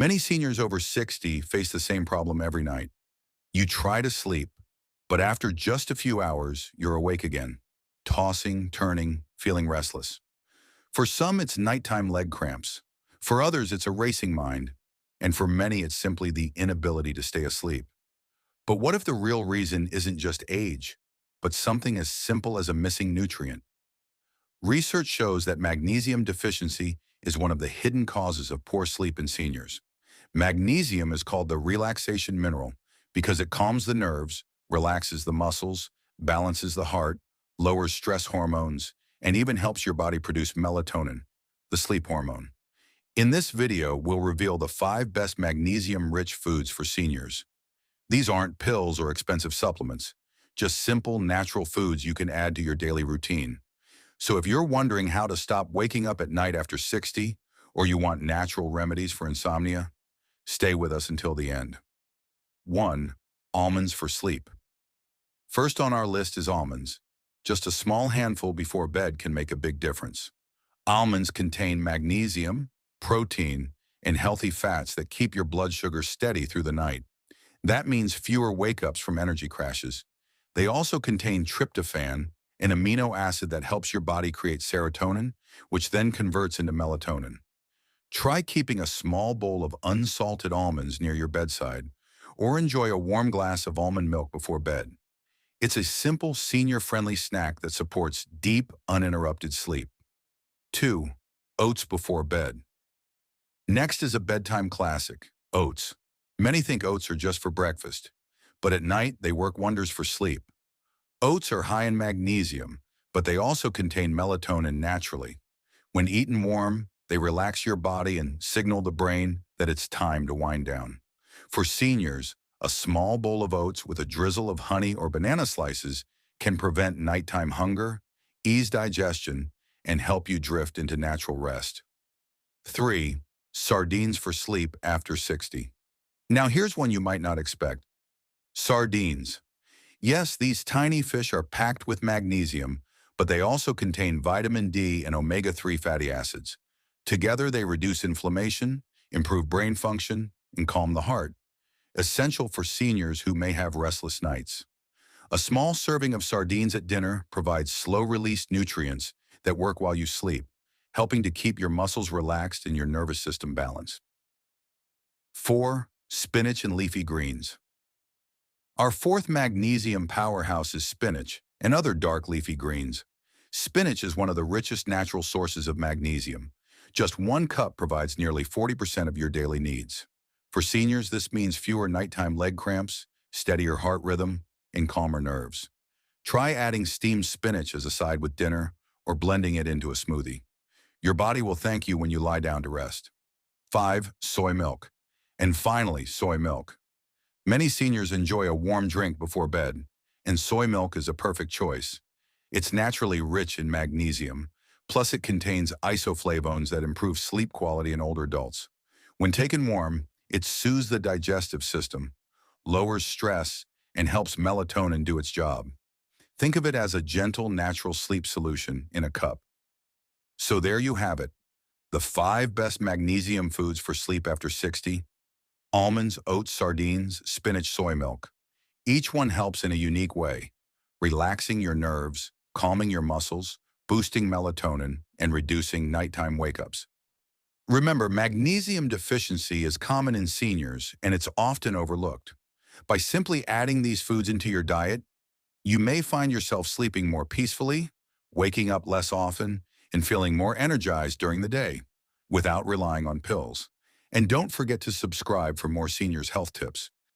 Many seniors over 60 face the same problem every night. You try to sleep, but after just a few hours, you're awake again, tossing, turning, feeling restless. For some, it's nighttime leg cramps. For others, it's a racing mind. And for many, it's simply the inability to stay asleep. But what if the real reason isn't just age, but something as simple as a missing nutrient? Research shows that magnesium deficiency is one of the hidden causes of poor sleep in seniors. Magnesium is called the relaxation mineral because it calms the nerves, relaxes the muscles, balances the heart, lowers stress hormones, and even helps your body produce melatonin, the sleep hormone. In this video, we'll reveal the 5 best magnesium-rich foods for seniors. These aren't pills or expensive supplements, just simple, natural foods you can add to your daily routine. So if you're wondering how to stop waking up at night after 60, or you want natural remedies for insomnia, stay with us until the end. 1. Almonds for sleep. First on our list is almonds. Just a small handful before bed can make a big difference. Almonds contain magnesium, protein, and healthy fats that keep your blood sugar steady through the night. That means fewer wake-ups from energy crashes. They also contain tryptophan, an amino acid that helps your body create serotonin, which then converts into melatonin. Try keeping a small bowl of unsalted almonds near your bedside, or enjoy a warm glass of almond milk before bed. It's a simple, senior-friendly snack that supports deep, uninterrupted sleep. 2. Oats before bed. Next is a bedtime classic, oats. Many think oats are just for breakfast, but at night they work wonders for sleep. Oats are high in magnesium, but they also contain melatonin naturally. When eaten warm, they relax your body and signal the brain that it's time to wind down. For seniors, a small bowl of oats with a drizzle of honey or banana slices can prevent nighttime hunger, ease digestion, and help you drift into natural rest. 3. Sardines for sleep after 60. Now here's one you might not expect. Sardines. Yes, these tiny fish are packed with magnesium, but they also contain vitamin D and omega-3 fatty acids. Together, they reduce inflammation, improve brain function, and calm the heart, essential for seniors who may have restless nights. A small serving of sardines at dinner provides slow-release nutrients that work while you sleep, helping to keep your muscles relaxed and your nervous system balanced. 4. Spinach and leafy greens. Our 4th magnesium powerhouse is spinach and other dark leafy greens. Spinach is one of the richest natural sources of magnesium. Just 1 cup provides nearly 40% of your daily needs. For seniors, this means fewer nighttime leg cramps, steadier heart rhythm, and calmer nerves. Try adding steamed spinach as a side with dinner or blending it into a smoothie. Your body will thank you when you lie down to rest. 5. Soy milk. And finally, soy milk. Many seniors enjoy a warm drink before bed, and soy milk is a perfect choice. It's naturally rich in magnesium, plus it contains isoflavones that improve sleep quality in older adults. When taken warm, it soothes the digestive system, lowers stress, and helps melatonin do its job. Think of it as a gentle, natural sleep solution in a cup. So there you have it, the 5 best magnesium foods for sleep after 60. Almonds, oats, sardines, spinach, soy milk. Each one helps in a unique way, relaxing your nerves, calming your muscles, boosting melatonin, and reducing nighttime wake-ups. Remember, magnesium deficiency is common in seniors, and it's often overlooked. By simply adding these foods into your diet, you may find yourself sleeping more peacefully, waking up less often, and feeling more energized during the day, without relying on pills. And don't forget to subscribe for more seniors' health tips.